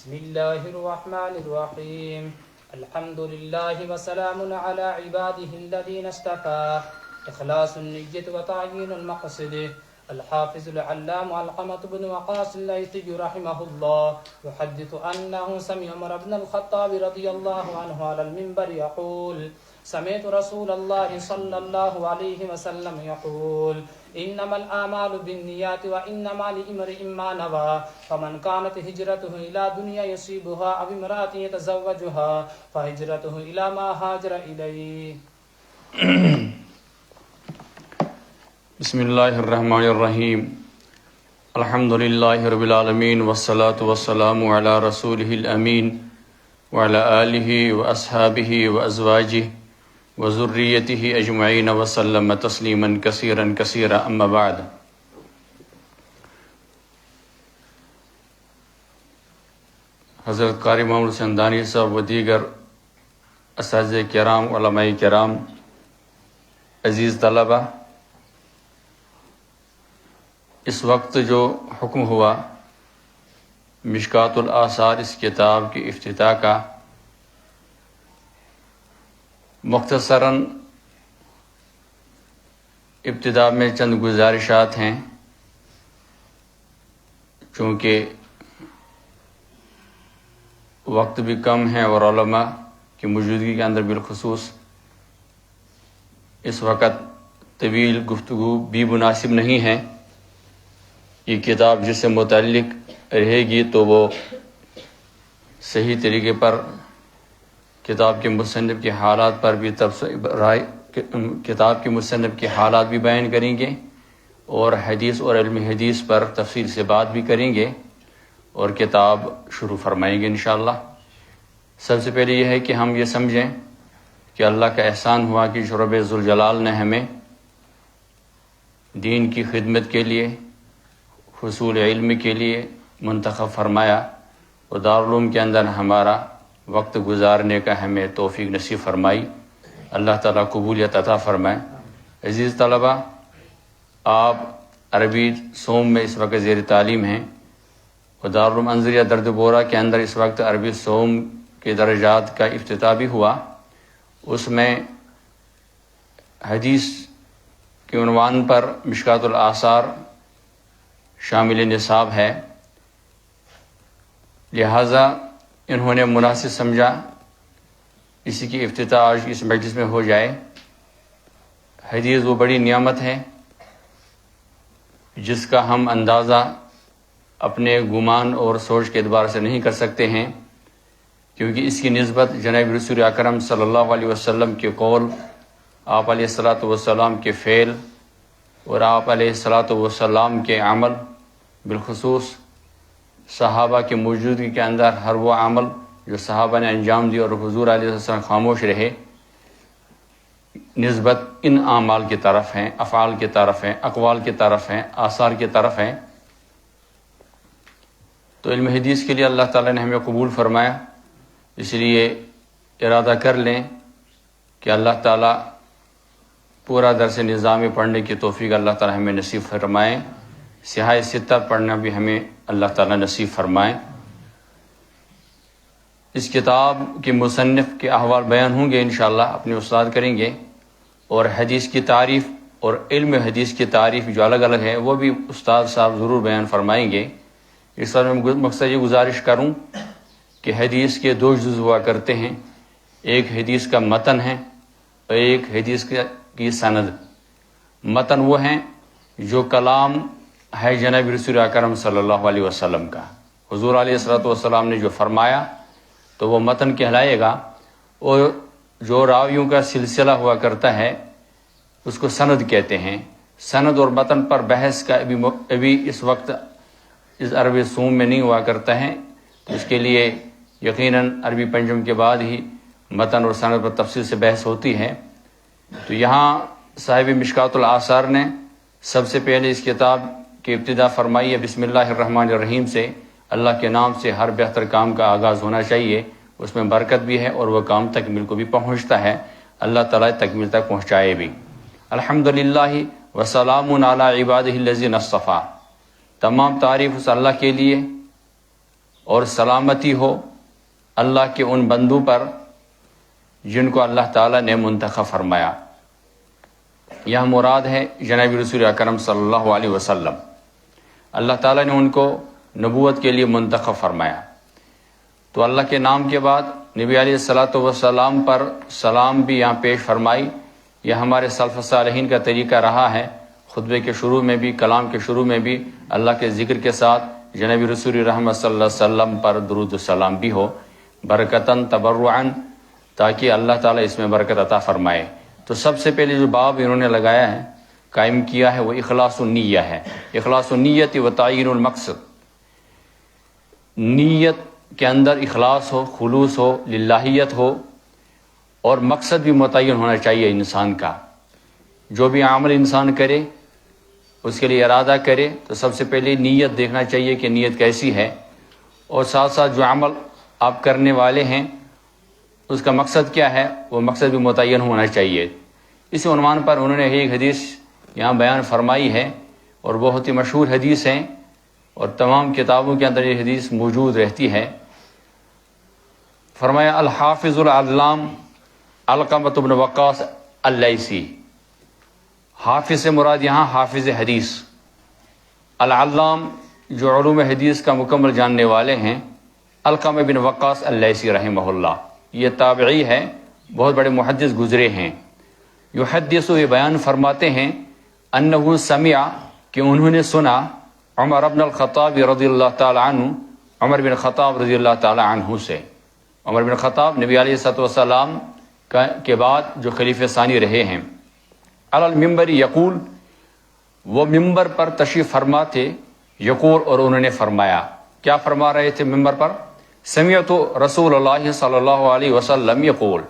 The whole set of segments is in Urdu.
بسم الله الرحمن الرحيم الحمد لله وسلام على عباده الذين اصطفى إخلاص النية وتعيين المقصد. الحافظ العلام علقمة بن وقاص الليثي رحمه الله يحدث أنه سمع عمر بن الخطاب رضي الله عنه على المنبر يقول: سمعت رسول الله صلى الله عليه وسلم يقول: إنما الأعمال بالنيات وإنما لامرئ ما نوى فمن كانت هجرته إلى دنيا يصيبها أو امرأة يتزوجها فهجرته إلى ما هاجر إليه. بسم اللہ الرحمن الرحیم الحمد للہ رب العالمین والصلاة والسلام علی رسولہ الامین وعلی آلہ واصحابہ وازواجہ وذریتہ اجمعین وسلم تسلیما کثیرا کثیرا اما بعد. حضرت قاری محمد حسین دانی صاحب و دیگر اساتذہ کرام، علماء کرام، عزیز طلبہ، اس وقت جو حکم ہوا مشکات الآثار اس کتاب کی افتتاح کا، مختصراً ابتدا میں چند گزارشات ہیں، چونکہ وقت بھی کم ہے اور علماء کی موجودگی کے اندر بالخصوص اس وقت طویل گفتگو بھی مناسب نہیں ہے. یہ کتاب جس سے متعلق رہے گی تو وہ صحیح طریقے پر کتاب کے مصنف کے حالات پر بھی کتاب کے مصنف کے حالات بھی بیان کریں گے اور حدیث اور علم حدیث پر تفصیل سے بات بھی کریں گے اور کتاب شروع فرمائیں گے انشاءاللہ. سب سے پہلے یہ ہے کہ ہم یہ سمجھیں کہ اللہ کا احسان ہوا کہ رب ذوالجلال نے ہمیں دین کی خدمت کے لیے، حصول علم کے لیے منتخب فرمایا اور دارالعلوم کے اندر ہمارا وقت گزارنے کا ہمیں توفیق نصیب فرمائی. اللہ تعالیٰ قبولیت عطا فرمائے. عزیز طلبہ، آپ عربی سوم میں اس وقت زیر تعلیم ہیں اور دارالعلوم انظریہ درد بورہ کے اندر اس وقت عربی سوم کے درجات کا افتتاح بھی ہوا. اس میں حدیث کے عنوان پر مشکات الآثار شامل نصاب ہے، لہٰذا انہوں نے مناسب سمجھا اسی کی افتتاح آج اس مجلس میں ہو جائے. حدیث وہ بڑی نعمت ہے جس کا ہم اندازہ اپنے گمان اور سوچ کے اعتبار سے نہیں کر سکتے ہیں، کیونکہ اس کی نسبت جناب رسول اکرم صلی اللہ علیہ وسلم کے قول، آپ علیہ الصلاۃ والسلام کے فعل اور آپ علیہ الصلاۃ والسلام کے عمل، بالخصوص صحابہ کی موجودگی کے اندر ہر وہ عمل جو صحابہ نے انجام دی اور حضور علیہ السلام خاموش رہے، نسبت ان اعمال کی طرف ہیں، افعال کی طرف ہیں، اقوال کی طرف ہیں، آثار کی طرف ہیں. تو علم حدیث کے لیے اللہ تعالیٰ نے ہمیں قبول فرمایا، اس لیے ارادہ کر لیں کہ اللہ تعالیٰ پورا درس نظامی پڑھنے کی توفیق اللہ تعالیٰ ہمیں نصیب فرمائیں. سیاہ ستہ پڑھنا بھی ہمیں اللہ تعالیٰ نصیب فرمائیں. اس کتاب کے مصنف کے احوال بیان ہوں گے انشاءاللہ، اپنے استاد کریں گے، اور حدیث کی تعریف اور علم حدیث کی تعریف جو الگ الگ ہے وہ بھی استاد صاحب ضرور بیان فرمائیں گے. اس وقت میں مقصد یہ گزارش کروں کہ حدیث کے دو جز ہوا کرتے ہیں، ایک حدیث کا متن ہے اور ایک حدیث کی سند. متن وہ ہیں جو کلام ہے جناب رسول اکرم صلی اللہ علیہ وسلم کا، حضور علیہ الصلوۃ والسلام نے جو فرمایا تو وہ متن کہلائے گا، اور جو راویوں کا سلسلہ ہوا کرتا ہے اس کو سند کہتے ہیں. سند اور متن پر بحث کا ابھی اس وقت اس عربی سوم میں نہیں ہوا کرتا ہے، تو اس کے لیے یقیناً عربی پنجم کے بعد ہی متن اور سند پر تفصیل سے بحث ہوتی ہے. تو یہاں صاحب مشکات الآثار نے سب سے پہلے اس کتاب کی ابتدا فرمائی ہے بسم اللہ الرحمن الرحیم سے. اللہ کے نام سے ہر بہتر کام کا آغاز ہونا چاہیے، اس میں برکت بھی ہے اور وہ کام تکمیل کو بھی پہنچتا ہے. اللہ تعالیٰ تکمیل تک پہنچائے بھی. الحمدللہ وسلام علی عبادہ الذین اصطفیٰ. تمام تعریف اس اللہ کے لیے اور سلامتی ہو اللہ کے ان بندوں پر جن کو اللہ تعالیٰ نے منتخب فرمایا۔ یہاں مراد ہے جناب رسول اکرم صلی اللہ علیہ وسلم۔ اللہ تعالیٰ نے ان کو نبوت کے لیے منتخب فرمایا، تو اللہ کے نام کے بعد نبی علیہ الصلاۃ والسلام پر سلام بھی یہاں پیش فرمائی۔ یہ ہمارے سلف صالحین کا طریقہ رہا ہے، خطبے کے شروع میں بھی، کلام کے شروع میں بھی اللہ کے ذکر کے ساتھ جناب رسول رحمت صلی اللہ علیہ وسلم پر درود و سلام بھی ہو، برکتاً تبرعاً، تاکہ اللہ تعالیٰ اس میں برکت عطا فرمائے۔ تو سب سے پہلے جو باب انہوں نے لگایا ہے، قائم کیا ہے، وہ اخلاص النیہ ہے۔ اخلاص النیت و تعین المقصد، نیت کے اندر اخلاص ہو، خلوص ہو، للہیت ہو، اور مقصد بھی متعین ہونا چاہیے انسان کا۔ جو بھی عمل انسان کرے اس کے لیے ارادہ کرے تو سب سے پہلے نیت دیکھنا چاہیے کہ نیت کیسی ہے، اور ساتھ ساتھ جو عمل آپ کرنے والے ہیں اس کا مقصد کیا ہے، وہ مقصد بھی متعین ہونا چاہیے۔ اسی عنوان پر انہوں نے ایک حدیث یہاں بیان فرمائی ہے، اور بہت ہی مشہور حدیث ہے، اور تمام کتابوں کے اندر یہ حدیث موجود رہتی ہے۔ فرمایا الحافظ العلام علقمۃ بن وقاص اللیثی۔ حافظ سے مراد یہاں حافظ حدیث، العلام جو علوم حدیث کا مکمل جاننے والے ہیں، علقمہ بن وقاص اللیثی رحمہ اللہ، یہ تابعی ہے، بہت بڑے محدث گزرے ہیں۔ یحدث، یہ بیان فرماتے ہیں، انہ سمع، کہ انہوں نے سنا، عمر بن الخطاب رضی اللہ تعالی عنہ، عمر بن خطاب رضی اللہ تعالی عنہ سے۔ عمر بن خطاب نبی علیہ الصلوۃ والسلام کے بعد جو خلیفہ ثانی رہے ہیں۔ علی المنبر یقول، وہ ممبر پر تشریف فرما تھے، یقول، اور انہوں نے فرمایا، کیا فرما رہے تھے ممبر پر؟ سمعت رسول اللہ صلی اللہ علیہ وسلم یقول،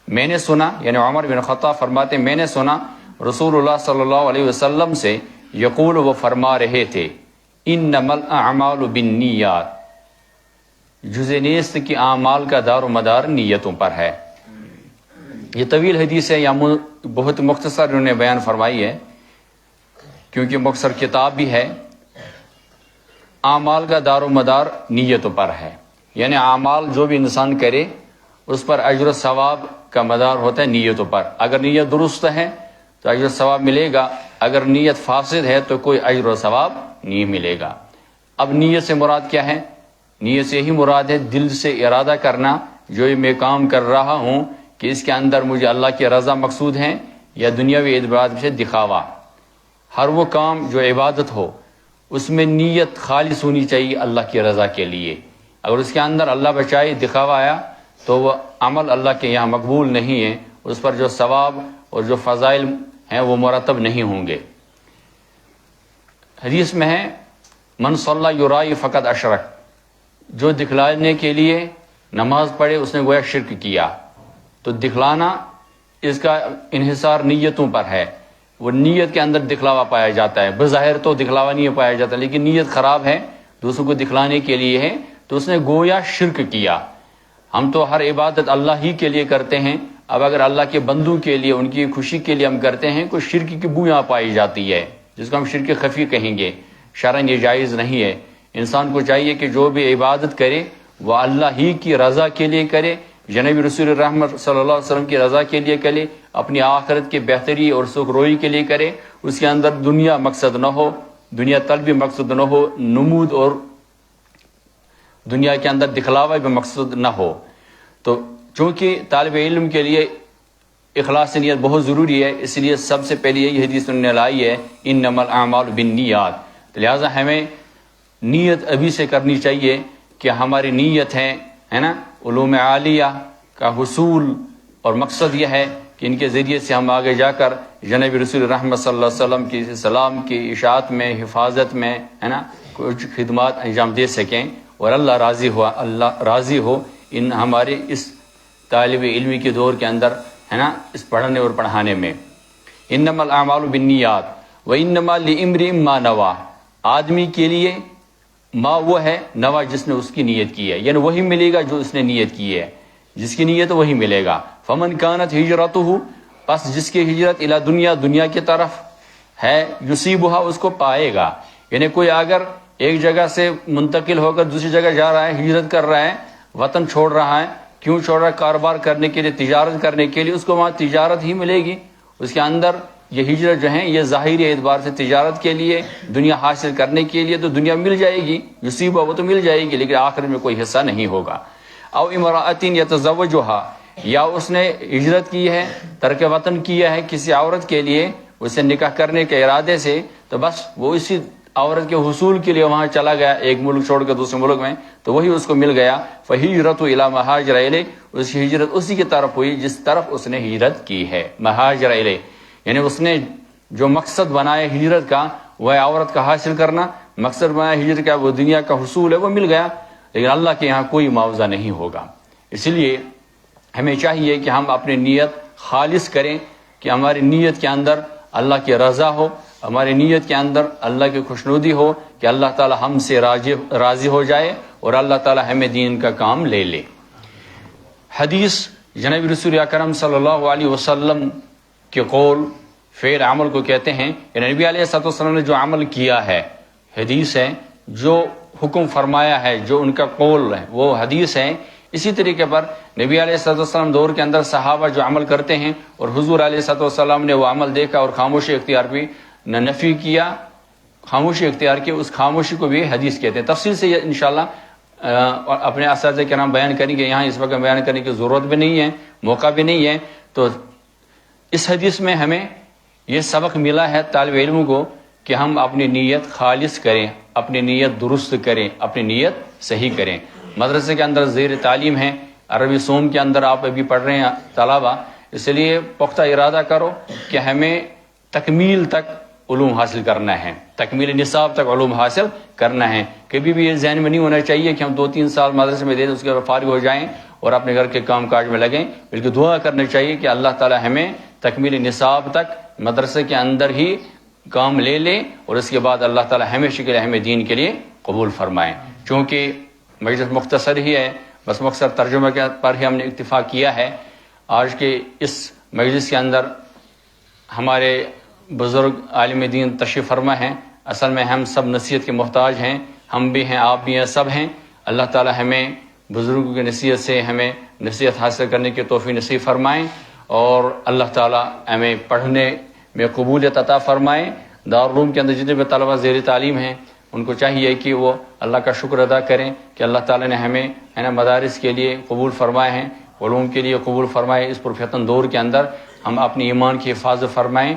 میں نے سنا، یعنی عمر بن خطاب فرماتے میں نے سنا رسول اللہ صلی اللہ علیہ وسلم سے، یقول، وہ فرما رہے تھے، انما الاعمال بالنیات، جز نیست کی اعمال کا دار و مدار نیتوں پر ہے۔ یہ طویل حدیث ہے، یا بہت مختصر انہوں نے بیان فرمائی ہے، کیونکہ مختصر کتاب بھی ہے۔ اعمال کا دار و مدار نیتوں پر ہے، یعنی اعمال جو بھی انسان کرے اس پر اجر و ثواب کا مدار ہوتا ہے نیتوں پر۔ اگر نیت درست ہے تو اجر و ثواب ملے گا، اگر نیت فاسد ہے تو کوئی اجر و ثواب نہیں ملے گا۔ اب نیت سے مراد کیا ہے؟ نیت سے ہی مراد ہے دل سے ارادہ کرنا، جو میں کام کر رہا ہوں کہ اس کے اندر مجھے اللہ کی رضا مقصود ہے یا دنیاوی اعتبار سے دکھاوا۔ ہر وہ کام جو عبادت ہو اس میں نیت خالص ہونی چاہیے اللہ کی رضا کے لیے۔ اگر اس کے اندر اللہ بچائے دکھاوا آیا تو وہ عمل اللہ کے یہاں مقبول نہیں ہے، اس پر جو ثواب اور جو فضائل ہیں وہ مرتب نہیں ہوں گے۔ حدیث میں ہے، من صلی یرائی فقط اشرک، جو دکھلانے کے لیے نماز پڑھے اس نے گویا شرک کیا۔ تو دکھلانا، اس کا انحصار نیتوں پر ہے، وہ نیت کے اندر دکھلاوا پایا جاتا ہے۔ بظاہر تو دکھلاوا نہیں پایا جاتا، لیکن نیت خراب ہے، دوسروں کو دکھلانے کے لیے ہے، تو اس نے گویا شرک کیا۔ ہم تو ہر عبادت اللہ ہی کے لیے کرتے ہیں، اب اگر اللہ کے بندوں کے لیے، ان کی خوشی کے لیے ہم کرتے ہیں، کوئی شرک کی بو یہاں پائی جاتی ہے، جس کو ہم شرک خفی کہیں گے، شرعاً یہ جائز نہیں ہے۔ انسان کو چاہیے کہ جو بھی عبادت کرے وہ اللہ ہی کی رضا کے لیے کرے، جناب رسول رحمت صلی اللہ علیہ وسلم کی رضا کے لیے کرے، اپنی آخرت کی بہتری اور سکھ روئی کے لیے کرے۔ اس کے اندر دنیا مقصد نہ ہو، دنیا طلبی مقصد نہ ہو، نمود اور دنیا کے اندر دکھلاوا بھی مقصد نہ ہو۔ تو چونکہ طالب علم کے لیے اخلاص نیت بہت ضروری ہے، اس لیے سب سے پہلے یہی حدیث انہوں نے لائی ہے، انما الاعمال بالنیات۔ لہٰذا ہمیں نیت ابھی سے کرنی چاہیے کہ ہماری نیت ہے نا علوم عالیہ کا حصول، اور مقصد یہ ہے کہ ان کے ذریعے سے ہم آگے جا کر جناب رسول رحمت صلی اللہ علیہ وسلم کی سلام کی اشاعت میں، حفاظت میں، ہے نا، کچھ خدمات انجام دے سکیں، اور اللہ راضی ہو ان ہمارے اس طالب علمی کے دور کے اندر، ہے نا، اس پڑھنے اور پڑھانے میں۔ انما الاعمال بالنیات وانما لامرئ ما نوى، آدمی کے لیے ما وہ ہے، نوا جس نے اس کی نیت کی ہے، یعنی وہی ملے گا جو اس نے نیت کی ہے، جس کی نیت وہی ملے گا۔ فمن كانت ہجرته، پس جس کی ہجرت الی دنیا کی طرف ہے، یصیبها، اس کو پائے گا۔ یعنی کوئی اگر ایک جگہ سے منتقل ہو کر دوسری جگہ جا رہا ہے، ہجرت کر رہا ہے، وطن چھوڑ رہا ہے، کیوں چھوڑ رہا ہے؟ کاروبار کرنے کے لیے، تجارت کرنے کے لیے، اس کو وہاں تجارت ہی ملے گی. اس کے اندر یہ ہجرت جو ہے یہ ظاہری اعتبار سے تجارت کے لیے، دنیا حاصل کرنے کے لیے تو دنیا مل جائے گی، نصیب وہ تو مل جائے گی، لیکن آخر میں کوئی حصہ نہیں ہوگا. او امرأۃ یتزوجھا، یا اس نے ہجرت کی ہے، ترک وطن کیا ہے کسی عورت کے لیے، اسے نکاح کرنے کے ارادے سے، تو بس وہ اسی عورت کے حصول کے لیے وہاں چلا گیا، ایک ملک چھوڑ کر دوسرے ملک میں، تو وہی اس کو مل گیا. فہجرۃ الی ما ہاجر الیہ، اس کی ہجرت اسی کی طرف ہوئی جس طرف اس نے ہجرت کی ہے. مہاجر الیہ یعنی اس نے جو مقصد بنایا ہجرت کا وہ ہے عورت کا حاصل کرنا، مقصد بنایا ہجرت کا وہ دنیا کا حصول ہے، وہ مل گیا، لیکن اللہ کے یہاں کوئی معاوضہ نہیں ہوگا. اس لیے ہمیں چاہیے کہ ہم اپنی نیت خالص کریں، کہ ہماری نیت کے اندر اللہ کی رضا ہو، ہماری نیت کے اندر اللہ کی خوشنودی ہو، کہ اللہ تعالی ہم سے راضی ہو جائے اور اللہ تعالی ہمیں دین کا کام لے لے. حدیث جناب رسول اکرم صلی اللہ علیہ وسلم کے قول فعل عمل کو کہتے ہیں، کہ نبی علیہ الصلوۃ والسلام نے جو عمل کیا ہے حدیث ہے، جو حکم فرمایا ہے جو ان کا قول ہے وہ حدیث ہے. اسی طریقے پر نبی علیہ الصلوۃ والسلام دور کے اندر صحابہ جو عمل کرتے ہیں اور حضور علیہ الصلوۃ والسلام نے وہ عمل دیکھا اور خاموشی اختیار بھی نہ نفی کیا، خاموشی اختیار کی، اس خاموشی کو بھی حدیث کہتے ہیں. تفصیل سے یہ انشاءاللہ اپنے اساتذہ کے نام بیان کریں گے، یہاں اس وقت بیان کرنے کی ضرورت بھی نہیں ہے، موقع بھی نہیں ہے. تو اس حدیث میں ہمیں یہ سبق ملا ہے طالب علموں کو کہ ہم اپنی نیت خالص کریں، اپنی نیت درست کریں، اپنی نیت صحیح کریں. مدرسے کے اندر زیر تعلیم ہے، عربی سوم کے اندر آپ ابھی پڑھ رہے ہیں طلبہ، اس لیے پختہ ارادہ کرو کہ ہمیں تکمیل تک علوم حاصل کرنا ہے، تکمیل نصاب تک علوم حاصل کرنا ہے. کبھی بھی یہ ذہن میں نہیں ہونا چاہیے کہ ہم 2-3 سال مدرسے میں دے دیں اس کے بعد فارغ ہو جائیں اور اپنے گھر کے کام کاج میں لگیں، بلکہ دعا کرنا چاہیے کہ اللہ تعالی ہمیں تکمیل نصاب تک مدرسے کے اندر ہی کام لے لے اور اس کے بعد اللہ تعالی ہمیشہ کے لیے ہمیں دین کے لیے قبول فرمائیں. چونکہ مجلس مختصر ہی ہے، بس مختصر ترجمہ کے پر ہی ہم نے اکتفا کیا ہے. آج کے اس مجلس کے اندر ہمارے بزرگ عالم دین تشریف فرما ہیں. اصل میں ہم سب نصیحت کے محتاج ہیں، ہم بھی ہیں، آپ بھی ہیں، سب ہیں. اللہ تعالی ہمیں بزرگوں کی نصیحت سے ہمیں نصیحت حاصل کرنے کی توفیق نصیب فرمائیں اور اللہ تعالی ہمیں پڑھنے میں قبولیت عطا فرمائیں. دارالعلوم کے اندر جتنے بھی طلبہ زیر تعلیم ہیں ان کو چاہیے کہ وہ اللہ کا شکر ادا کریں کہ اللہ تعالی نے ہمیں مدارس کے لیے قبول فرمائے ہیں، علوم کے لیے قبول فرمائے. اس پرفتن دور کے اندر ہم اپنی ایمان کی حفاظت فرمائیں،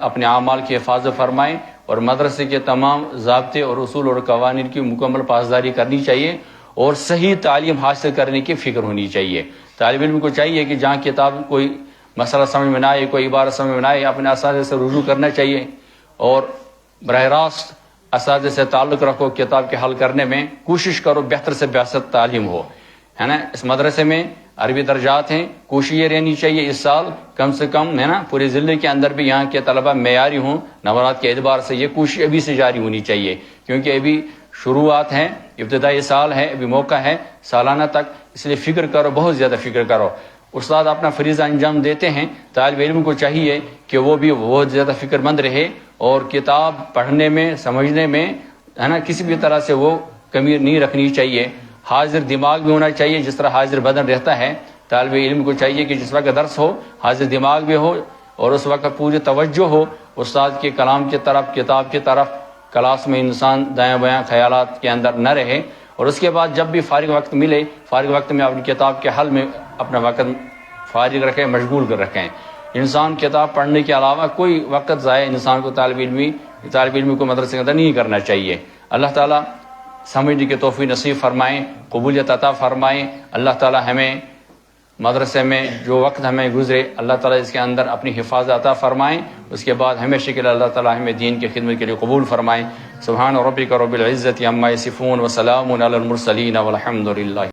اپنے اعمال کی حفاظت فرمائیں اور مدرسے کے تمام ضابطے اور اصول اور قوانین کی مکمل پاسداری کرنی چاہیے اور صحیح تعلیم حاصل کرنے کی فکر ہونی چاہیے. طالب علم کو چاہیے کہ جہاں کتاب کوئی مسئلہ سمجھ میں نہ آئے، کوئی عبارت سمجھ میں نہ آئے، اپنے اساتذہ سے رجوع کرنا چاہیے اور براہ راست اساتذہ سے تعلق رکھو، کتاب کے حل کرنے میں کوشش کرو بہتر سے بہتر تعلیم ہو، ہے نا. اس مدرسے میں عربی درجات ہیں، کوشش یہ رہنی چاہیے اس سال کم سے کم، ہے نا، پورے ضلع کے اندر بھی یہاں کے طلبہ معیاری ہوں نمبرات کے اعتبار سے. یہ کوشش ابھی سے جاری ہونی چاہیے کیونکہ ابھی شروعات ہیں، ابتدائی سال ہے، ابھی موقع ہے سالانہ تک، اس لیے فکر کرو، بہت زیادہ فکر کرو. استاد اپنا فریضہ انجام دیتے ہیں، طالب علم کو چاہیے کہ وہ بھی بہت زیادہ فکر مند رہے اور کتاب پڑھنے میں، سمجھنے میں، ہے نا، کسی بھی طرح سے وہ کمی نہیں رکھنی چاہیے. حاضر دماغ بھی ہونا چاہیے، جس طرح حاضر بدن رہتا ہے. طالب علم کو چاہیے کہ جس وقت درس ہو حاضر دماغ بھی ہو اور اس وقت پوری توجہ ہو استاد کے کلام کی طرف، کتاب کی طرف. کلاس میں انسان دایاں بایاں خیالات کے اندر نہ رہے اور اس کے بعد جب بھی فارغ وقت ملے، فارغ وقت میں اپنی کتاب کے حل میں اپنا وقت فارغ رکھیں، مشغول کر رکھیں. انسان کتاب پڑھنے کے علاوہ کوئی وقت ضائع انسان کو طالب علم کو مدرسے کے اندر نہیں کرنا چاہیے. اللہ تعالیٰ سمجھنے کی توفیق نصیب فرمائیں، قبولیت عطا فرمائیں. اللہ تعالیٰ ہمیں مدرسے میں جو وقت ہمیں گزرے اللہ تعالیٰ اس کے اندر اپنی حفاظت عطا فرمائیں، اس کے بعد ہمیشہ کے لیے اللہ تعالیٰ ہمیں دین کی خدمت کے لیے قبول فرمائیں. سبحان ربک رب العزت عما یصفون وسلام علی المرسلین والحمد للہ.